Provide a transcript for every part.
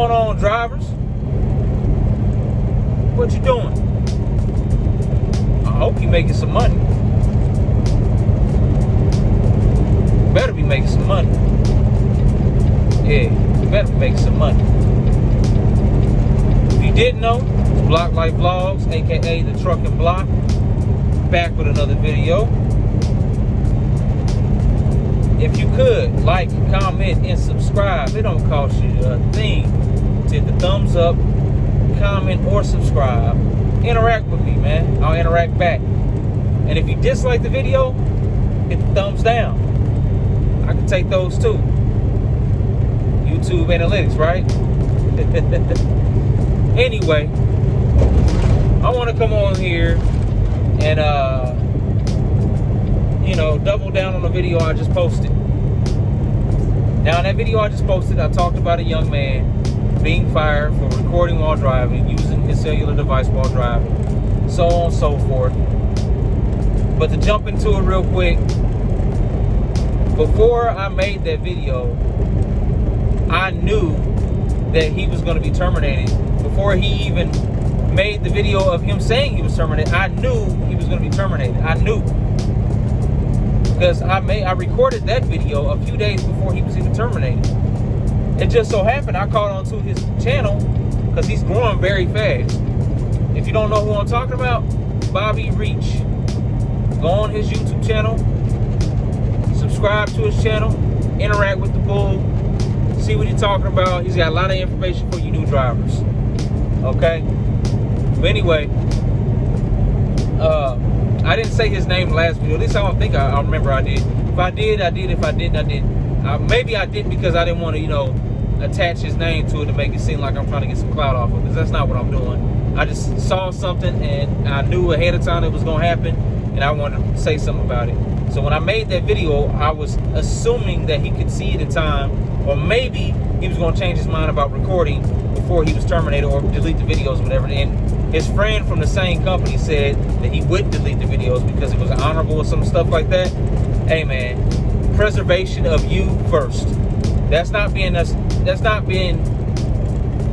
going on, drivers? What you doing? I hope you're making some money. Better be making some money. Yeah, you better be making some money. If you didn't know, it's Block Life Vlogs, aka the Truck and Block, back with another video. If you could, like, comment, and subscribe. It don't cost you a thing to hit the thumbs up, comment, or subscribe. Interact with me, man. I'll interact back. And if you dislike the video, hit the thumbs down. I can take those too. YouTube analytics, right? Anyway, I want to come on here and double down on the video I just posted. Now, in that video I just posted, I talked about a young man being fired for recording while driving, using his cellular device while driving, so on and so forth. But to jump into it real quick, before I made that video, I knew that he was going to be terminated. Before he even made the video of him saying he was terminated, I knew he was going to be terminated. I knew. Because I recorded that video a few days before he was even terminated. It just so happened I caught onto his channel because he's growing very fast. If you don't know who I'm talking about, Bobby Reach. Go on his YouTube channel, subscribe to his channel, interact with the bull, see what he's talking about. He's got a lot of information for you new drivers. Okay? But anyway, I didn't say his name last video. At least I don't think I remember I did. If I did, I did. If I didn't, I didn't. Maybe I didn't because I didn't want to, attach his name to it to make it seem like I'm trying to get some clout off of it. Because that's not what I'm doing. I just saw something and I knew ahead of time it was going to happen. And I wanted to say something about it. So when I made that video, I was assuming that he could see it in time. Or maybe he was going to change his mind about recording before he was terminated or delete the videos or whatever. And his friend from the same company said that he wouldn't delete the videos because it was honorable or some stuff like that. Hey man, preservation of you first. That's not being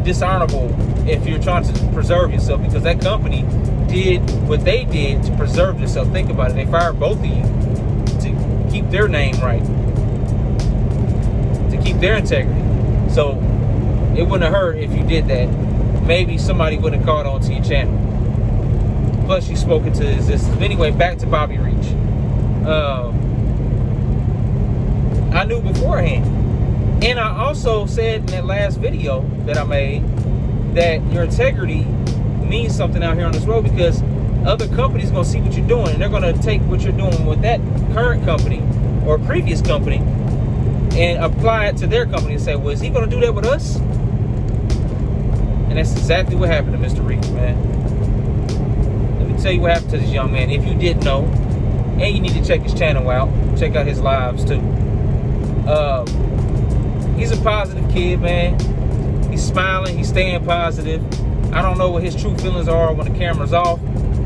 dishonorable if you're trying to preserve yourself, because that company did what they did to preserve yourself. Think about it. They fired both of you to keep their name right, to keep their integrity. So it wouldn't have hurt if you did that. Maybe somebody would have caught on to your channel. Plus, you spoke into existence. But anyway, back to Bobby Reach. I knew beforehand. And I also said in that last video that I made that your integrity means something out here on this road, because other companies are going to see what you're doing. And they're going to take what you're doing with that current company or previous company and apply it to their company and say, well, is he going to do that with us? And that's exactly what happened to Mr. Reach, man. Let me tell you what happened to this young man. If you didn't know, and you need to check his channel out, check out his lives too. He's a positive kid, man. He's smiling, he's staying positive. I don't know what his true feelings are when the camera's off,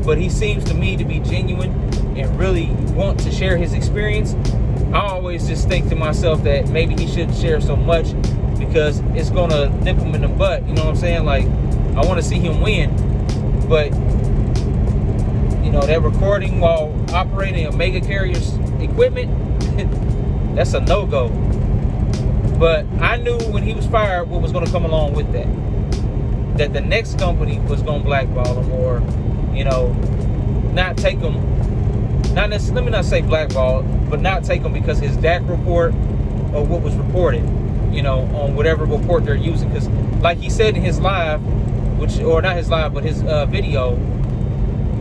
but he seems to me to be genuine and really want to share his experience. I always just think to myself that maybe he shouldn't share so much, because it's gonna nip him in the butt. You know what I'm saying? Like, I want to see him win, but that recording while operating a mega carrier's equipment, that's a no-go. But I knew when he was fired what was going to come along with that. That the next company was going to blackball him, or not take him. Not necessarily, let me not say blackball, but not take him because his DAC report or what was reported. On whatever report they're using. Because like he said in his live, or not his live, but his video,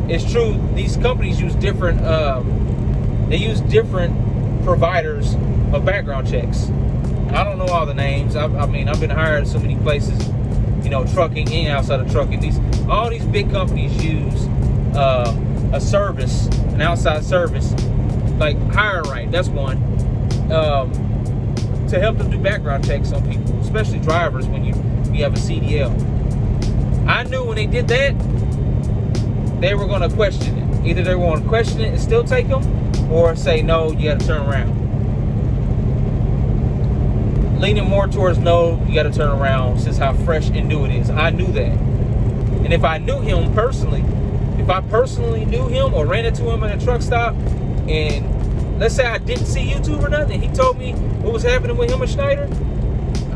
it's true, these companies use different providers of background checks. I don't know all the names. I mean, I've been hired at so many places, trucking and outside of trucking. All these big companies use a service, an outside service, like HireRight, that's one, to help them do background checks on people, especially drivers when you have a CDL. I knew when they did that, they were going to question it. Either they were going to question it and still take them, or say, no, you got to turn around. leaning more towards no, you got to turn around since how fresh and new it is. I knew that. And if I knew him personally, if I personally knew him or ran into him at a truck stop, and let's say I didn't see YouTube or nothing, he told me what was happening with him and Schneider,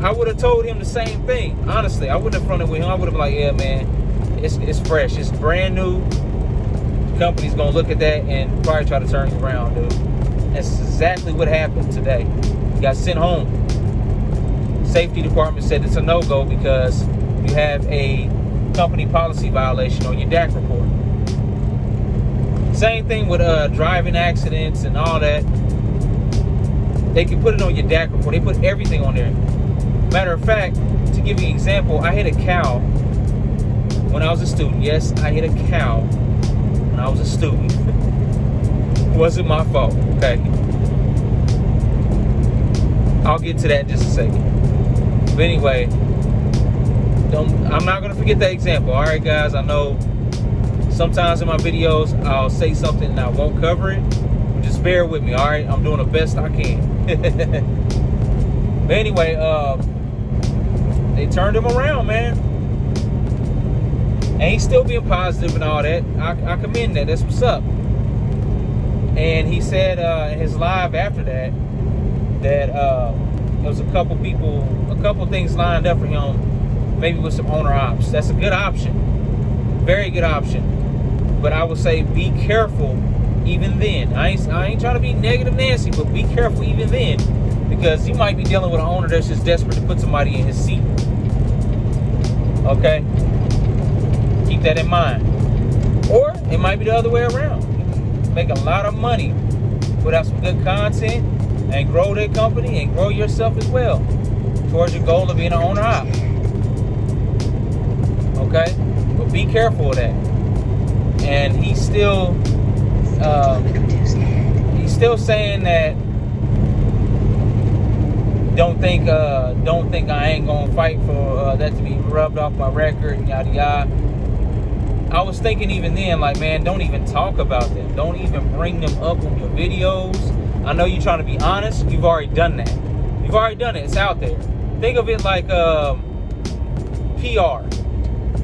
I would have told him the same thing. Honestly, I wouldn't have fronted with him. I would have been like, yeah, man, it's fresh. It's brand new. The company's going to look at that and probably try to turn you around, dude. That's exactly what happened today. He got sent home. Safety department said it's a no-go because you have a company policy violation on your DAC report. Same thing with driving accidents and all that. They can put it on your DAC report. They put everything on there. Matter of fact, to give you an example, I hit a cow when I was a student. Yes, I hit a cow when I was a student. It wasn't my fault, okay? I'll get to that in just a second. But anyway, I'm not going to forget that example. All right, guys, I know sometimes in my videos I'll say something and I won't cover it. Just bear with me, all right? I'm doing the best I can. But anyway, they turned him around, man. And he's still being positive and all that. I commend that. That's what's up. And he said in his live after that, that there was a couple things lined up for him, maybe with some owner ops. That's a good option. Very good option. But I would say be careful even then. I ain't trying to be negative Nancy, but be careful even then. Because you might be dealing with an owner that's just desperate to put somebody in his seat. Okay? Keep that in mind. Or it might be the other way around. Make a lot of money, put out some good content, and grow their company and grow yourself as well towards your goal of being an owner op. Okay? But be careful of that. And he's still saying that don't think I ain't gonna fight for that to be rubbed off my record and yada yada. I was thinking even then, like, man, don't even talk about them. Don't even bring them up on your videos. I know you're trying to be honest. You've already done that. You've already done it. It's out there. Think of it like PR,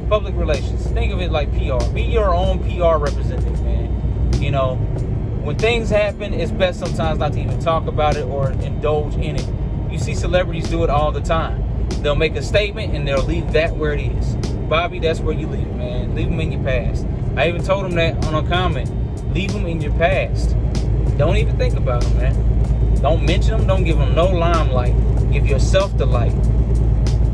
public relations. Think of it like PR. Be your own PR representative, man. You know, when things happen, it's best sometimes not to even talk about it or indulge in it. You see celebrities do it all the time. They'll make a statement and they'll leave that where it is. Bobby, that's where you leave it, man. Leave them in your past. I even told him that on a comment. Leave them in your past. Don't even think about them, man. Don't mention them. Don't give them no limelight. Give yourself the light.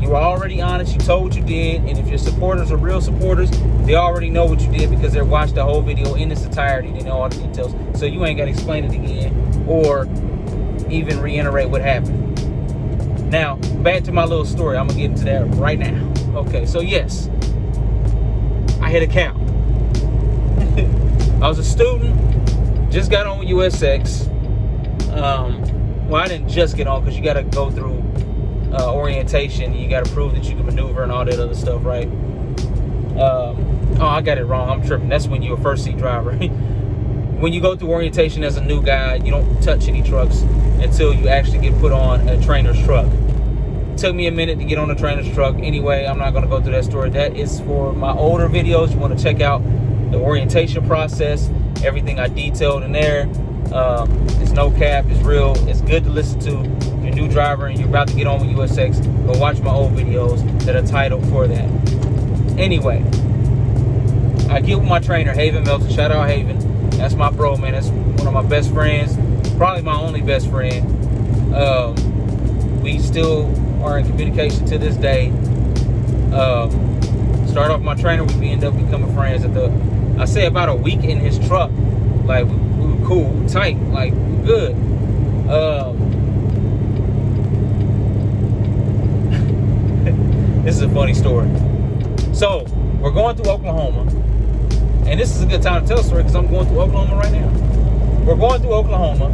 You were already honest. You told what you did. And if your supporters are real supporters, they already know what you did because they watched the whole video in its entirety. They know all the details. So you ain't got to explain it again or even reiterate what happened. Now, back to my little story. I'm going to get into that right now. Okay, so yes, I hit a cow. I was a student, just got on with USX. Well, I didn't just get on because you got to go through orientation. You got to prove that you can maneuver and all that other stuff, right? Oh, I got it wrong. I'm tripping. That's when you're a first seat driver. When you go through orientation as a new guy, you don't touch any trucks until you actually get put on a trainer's truck. It took me a minute to get on a trainer's truck. Anyway, I'm not going to go through that story. That is for my older videos. You want to check out the orientation process, everything I detailed in there. It's no cap. It's real. It's good to listen to. If you're a new driver and you're about to get on with USX, go watch my old videos that are titled for that. Anyway, I get with my trainer, Haven Melton. Shout out Haven. That's my bro, man. That's one of my best friends. Probably my only best friend. We still are in communication to this day. Start off my trainer, we end up becoming friends I say about a week in his truck. Like, we were cool, we were tight, like, we good. This is a funny story. So, we're going through Oklahoma. And this is a good time to tell a story because I'm going through Oklahoma right now. We're going through Oklahoma.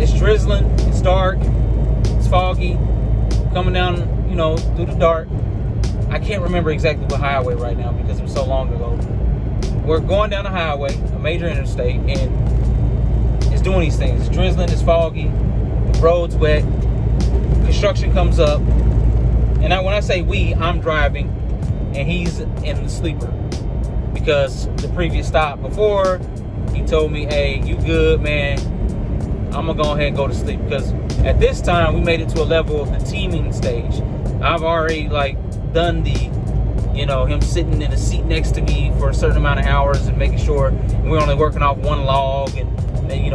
It's drizzling. It's dark. It's foggy. Coming down, through the dark. I can't remember exactly what highway right now because it was so long ago. We're going down the highway, a major interstate, and it's doing these things. It's drizzling. It's foggy. The road's wet. construction comes up, and when I say we, I'm driving, and he's in the sleeper, because the previous stop before, he told me, hey, you good, man, I'm gonna go ahead and go to sleep, because at this time we made it to a level of the teaming stage. I've already like done the, him sitting in the seat next to me for a certain amount of hours and making sure we're only working off one log, and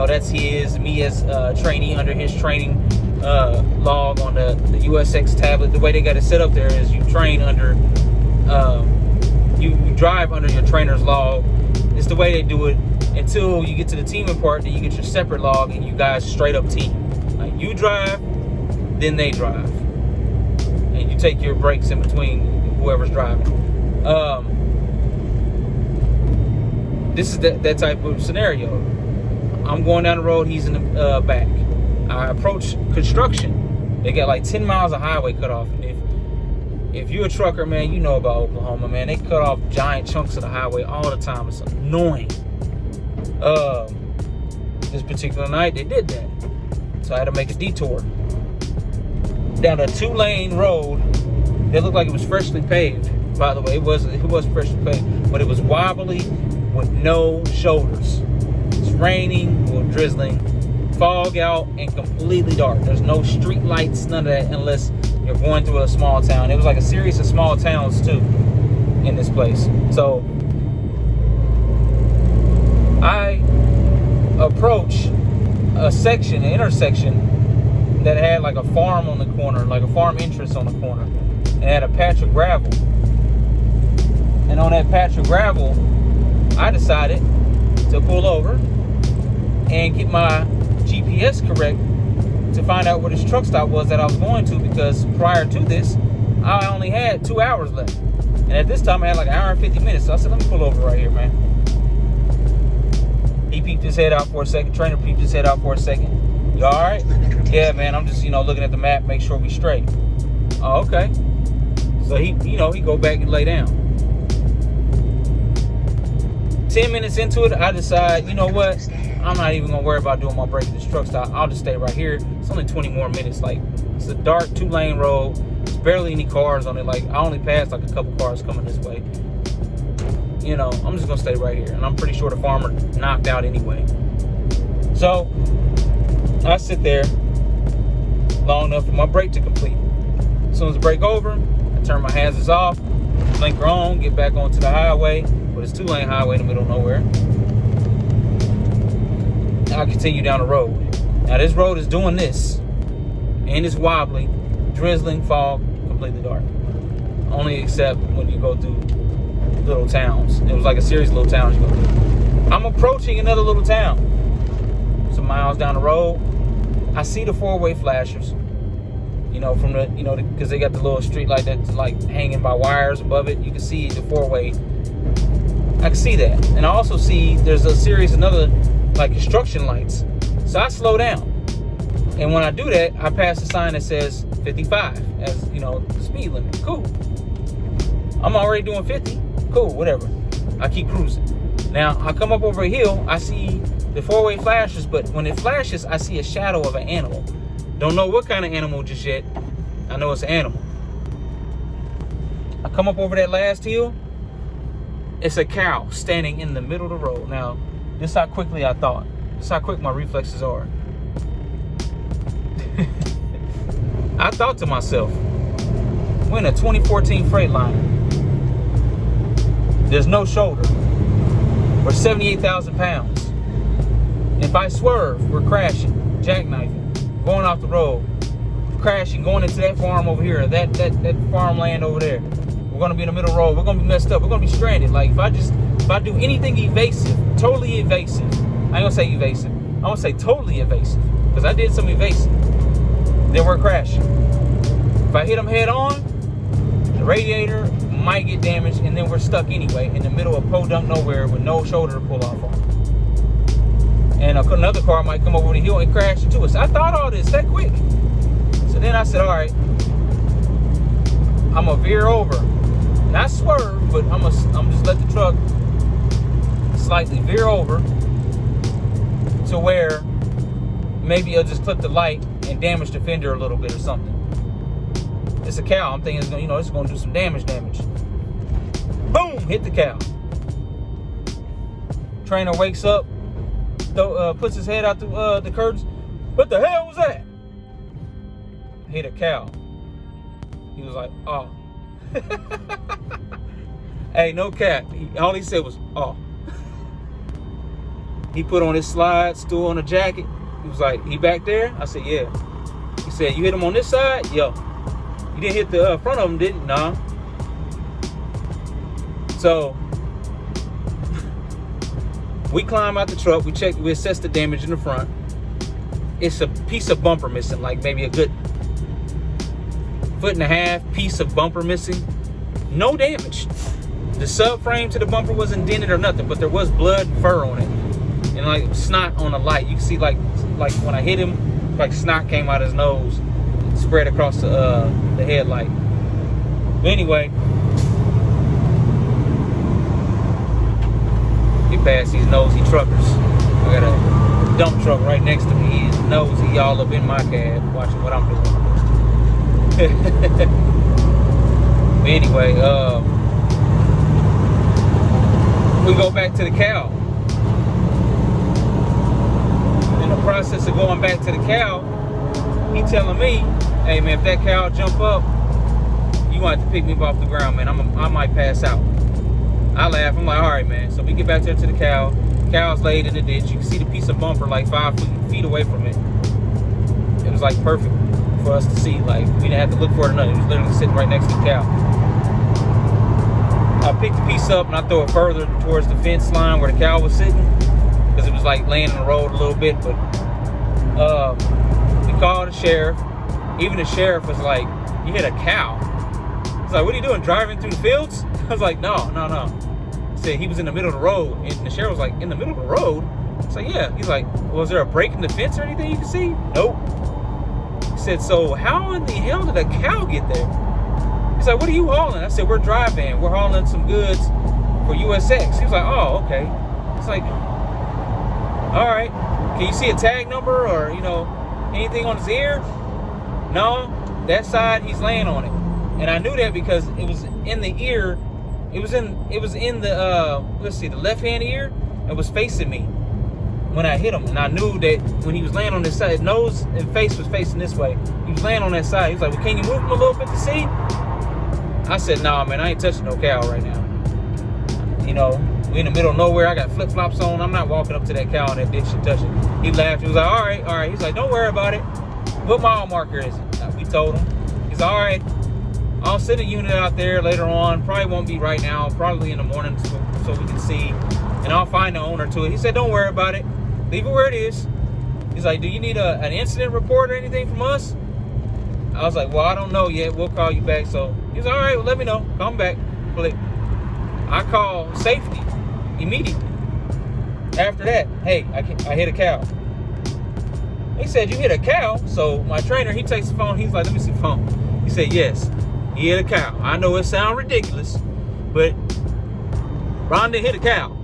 that's his, me as trainee under his training log on the USX tablet. The way they got it set up there is you train under, you drive under your trainer's log. It's the way they do it until you get to the teaming part. Then you get your separate log and you guys straight up team. Like you drive, then they drive, and you take your breaks in between whoever's driving. This is that type of scenario. I'm going down the road, he's in the back. I approach construction. They got like 10 miles of highway cut off. And if you're a trucker, man, you know about Oklahoma, man. They cut off giant chunks of the highway all the time. It's annoying. This particular night, they did that. So I had to make a detour down a 2-lane road that looked like it was freshly paved. By the way, it was freshly paved, but it was wobbly with no shoulders. It's raining or drizzling, fog out, and completely dark. There's no street lights, none of that, unless you're going through a small town. It was like a series of small towns too in this place. So I approach an intersection that had like a farm on the corner, like a farm entrance on the corner, and had a patch of gravel. And on that patch of gravel, I decided to pull over and get my GPS correct to find out where this truck stop was that I was going to, because prior to this, I only had 2 hours left. And at this time, I had like an hour and 50 minutes. So I said, let me pull over right here, man. He peeped his head out for a second. Trainer peeped his head out for a second. You all right? Yeah, man, I'm just, looking at the map, make sure we straight. Oh, okay. So he go back and lay down. 10 minutes into it, I decide, you know what? I'm not even gonna worry about doing my break at this truck stop. I'll just stay right here. It's only 20 more minutes. Like, it's a dark 2-lane road. There's barely any cars on it. Like, I only passed like a couple cars coming this way. I'm just gonna stay right here. And I'm pretty sure the farmer knocked out anyway. So I sit there long enough for my break to complete. As soon as the break over, I turn my hazards off, blinker on, get back onto the highway. But it's 2-lane highway in the middle of nowhere. I continue down the road. Now this road is doing this, and it's wobbly, drizzling, fog, completely dark. Only except when you go through little towns. It was like a series of little towns you go through. I'm approaching another little town. Some miles down the road, I see the 4-way flashers. From the, because they got the little street light that's like hanging by wires above it. You can see the 4-way. I can see that. And I also see there's a series of another like construction lights. So I slow down. And when I do that, I pass a sign that says 55 as, the speed limit. Cool. I'm already doing 50. Cool, whatever. I keep cruising. Now, I come up over a hill. I see the 4-way flashes, but when it flashes, I see a shadow of an animal. Don't know what kind of animal just yet. I know it's an animal. I come up over that last hill. It's a cow standing in the middle of the road. Now, this is how quickly I thought. This is how quick my reflexes are. I thought to myself, we're in a 2014 Freightliner. There's no shoulder. We're 78,000 pounds. If I swerve, we're crashing, jackknifing, going off the road, crashing, going into that farm over here, that farmland over there. We're gonna be in the middle road. We're gonna be messed up. We're gonna be stranded. Like if I do anything evasive, totally evasive. I ain't gonna say evasive. I'm gonna say totally evasive, because I did some evasive. Then we're crashing. If I hit them head on, the radiator might get damaged, and then we're stuck anyway in the middle of podunk nowhere with no shoulder to pull off on. And another car might come over the hill and crash into us. I thought all this that quick. So then I said, all right, I'm gonna veer over. Not swerve, but I'm just let the truck slightly veer over to where maybe it'll just clip the light and damage the fender a little bit or something. It's a cow. I'm thinking it's gonna, it's gonna do some damage. Boom! Hit the cow. Trainer wakes up, puts his head out the curtains. What the hell was that? Hit a cow. He was like, oh. Hey, no cap. All he said was, oh. He put on his slides, threw on a jacket. He was like, he back there? I said, yeah. He said, you hit him on this side? Yo. You didn't hit the front of him, did you? Nah. So, we climb out the truck. We assess the damage in the front. It's a piece of bumper missing, like maybe a good 1.5 piece of bumper missing. No damage. The subframe to the bumper wasn't dented or nothing, but there was blood and fur on it. And like snot on the light. You can see like when I hit him, like snot came out his nose, spread across the headlight. But anyway, we passed these nosy truckers. I got a dump truck right next to me. He's nosy all up in my cab, watching what I'm doing. But anyway, we go back to the cow. In the process of going back to the cow, he telling me, hey man, if that cow jump up, you gonna have to pick me up off the ground, man. I might pass out. I laugh. I'm like, all right, man. So we get back there to the cow. Cow's laid in the ditch. You can see the piece of bumper like 5 feet away from it. It was like perfect for us to see. Like we didn't have to look for it or nothing. It was literally sitting right next to the cow. I picked the piece up and I throw it further towards the fence line where the cow was sitting, because it was like laying in the road a little bit. But we called the sheriff. Even the sheriff was like, you hit a cow. He's like, what are you doing, driving through the fields? I was like, no. He said he was in the middle of the road. And the sheriff was like, in the middle of the road? I was like, yeah. He's like, was there a break in the fence or anything you can see? Nope. He said, so how in the hell did a cow get there? He's like, what are you hauling? I said, we're driving. We're hauling some goods for USX. He was like, oh, okay. It's like, all right. Can you see a tag number or, anything on his ear? No. That side, he's laying on it. And I knew that because it was in the ear. It was in the, the left-hand ear. It was facing me when I hit him. And I knew that when he was laying on this side, his nose and face was facing this way. He was laying on that side. He was like, well, can you move him a little bit to see? I said, nah, man, I ain't touching no cow right now. We in the middle of nowhere. I got flip-flops on. I'm not walking up to that cow in that ditch and touching it. He laughed. He was like, all right. He's like, don't worry about it. What mile marker is it? We told him. He's like, all right. I'll send a unit out there later on. Probably won't be right now. Probably in the morning so we can see. And I'll find the owner to it. He said, don't worry about it. Leave it where it is. He's like, do you need an incident report or anything from us? I was like, well, I don't know yet. We'll call you back. So he's like, all right, well, let me know. Come back. Click. I call safety immediately. After that, hey, I hit a cow. He said, you hit a cow? So my trainer, he takes the phone. He's like, let me see the phone. He said, yes, he hit a cow. I know it sounds ridiculous, but Ron didn't hit a cow.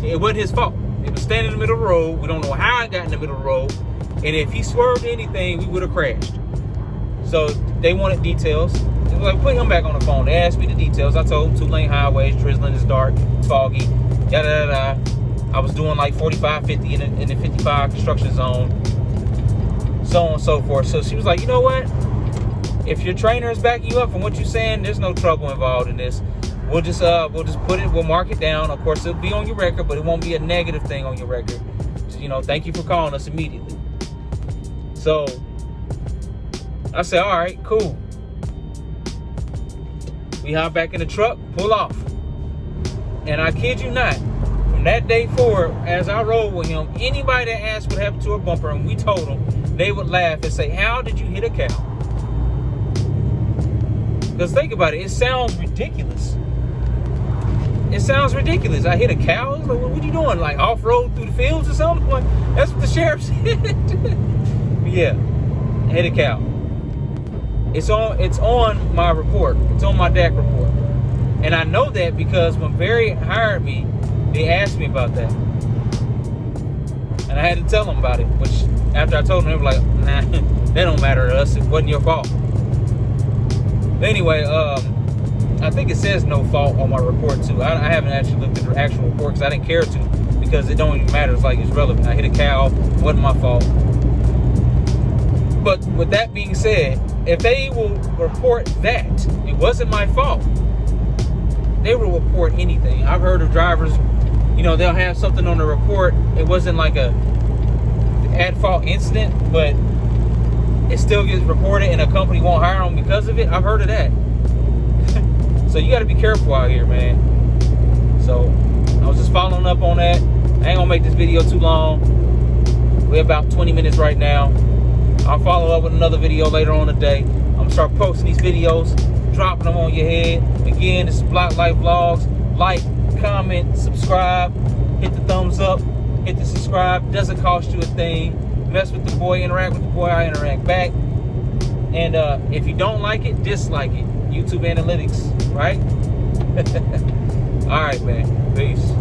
It wasn't his fault. It was standing in the middle of the road. We don't know how it got in the middle of the road. And if he swerved anything, we would have crashed. So they wanted details. They were like, put him back on the phone. They asked me the details. I told them 2-lane highways, drizzling, it's dark, it's foggy, yada. I was doing like 45, 50 in the 55 construction zone, so on and so forth. So she was like, you know what? If your trainer is backing you up from what you're saying, there's no trouble involved in this. We'll just put it, we'll mark it down. Of course, it'll be on your record, but it won't be a negative thing on your record. So, thank you for calling us immediately. So I said, all right, cool. We hop back in the truck, pull off. And I kid you not, from that day forward, as I rode with him, anybody that asked what happened to a bumper and we told them, they would laugh and say, how did you hit a cow? Because think about it, it sounds ridiculous. It sounds ridiculous. I hit a cow? Like, what are you doing? Like off-road through the fields or something? Like, that's what the sheriff said. Yeah, I hit a cow. It's on my report. It's on my DAC report. And I know that because when Barry hired me, they asked me about that. And I had to tell them about it, which after I told them, they were like, nah, that don't matter to us. It wasn't your fault. But anyway, I think it says no fault on my report too. I haven't actually looked at the actual report because I didn't care to, because it don't even matter. It's like it's relevant. I hit a cow. It wasn't my fault. But with that being said, if they will report that it wasn't my fault, they will report anything. I've heard of drivers, you know, they'll have something on the report. It wasn't like a at-fault incident, but it still gets reported and a company won't hire them because of it. I've heard of that. So you got to be careful out here, man. So I was just following up on that. I ain't gonna make this video too long. We're about 20 minutes right now. I'll follow up with another video later on today. I'm gonna start posting these videos, dropping them on your head. Again, this is Block Life Vlogs. Like, comment, subscribe, hit the thumbs up, hit the subscribe. Doesn't cost you a thing. Mess with the boy, interact with the boy, I interact back. And if you don't like it, dislike it. YouTube analytics, right? All right, man. Peace.